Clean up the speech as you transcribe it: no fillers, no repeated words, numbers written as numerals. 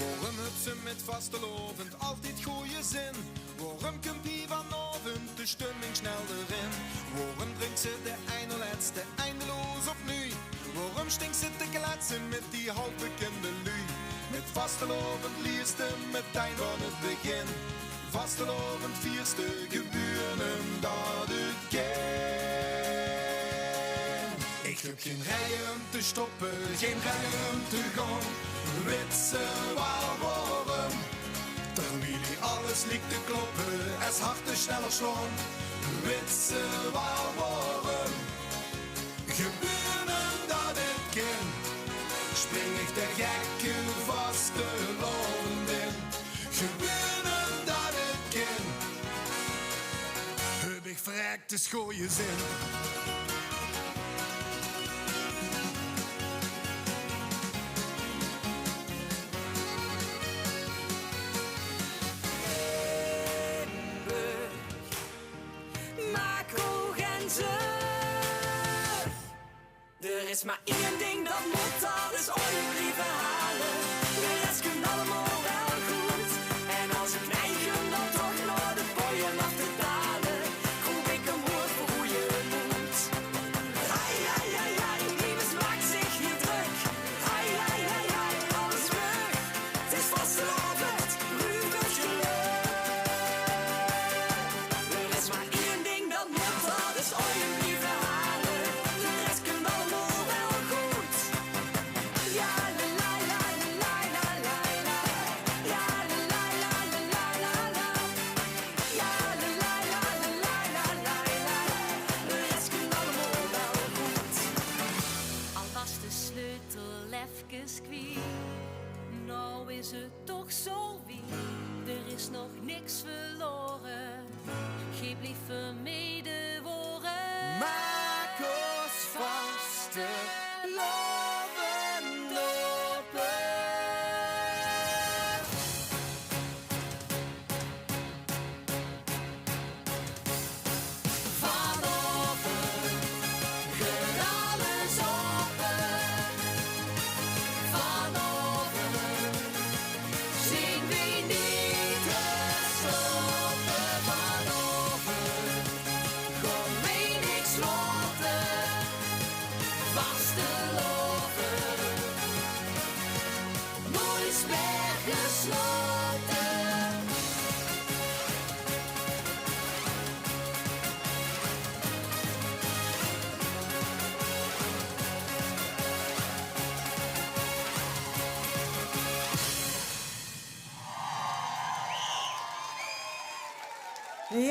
Waarom heeft ze met vastelovend altijd goede zin? Waarom komt hier vanavond de stemming snel erin? Waarom drinkt ze de ene laatste eindeloos opnieuw? Waarom stinkt ze te kletsen met die halfbekende lui? Met vastelovend lierste meteen van het begin. Vastelovend vierste geburen dat het ken. Ik heb geen rijen om te stoppen, geen rijen om te gaan. Weet ze wel waarom? Terwijl die alles lijkt te kloppen, als harten sneller slaan. Weet ze wel waarom? Geburen dat het ken. Spring ik de gekke vastelovend in. Geburen dat het ken. Heb ik verrekte schooien zin. Er is maar één ding dat moet, dat is ooit blijven halen. De rest komt allemaal wel goed. En als ik neig hem dan toch naar de boeien af te dalen, roep ik een woord voor hoe je moet. Hai, hai, hai, hai, niemand maakt zich hier druk. Hai, hai, hai, hai, alles weg. Het is vastelovend, ruwend geluk. Er is maar één ding dat moet, dat is ooit blijven halen. De rest komt allemaal wel goed. Ja, la la la la la la la. Ja, la la la la la la. Ja, la la la la la la la. De rest komt allemaal wel goed. Al was de sleutel even kwijt, nou is het toch zo wie. Er is nog niks verloren, geef liever medeworen.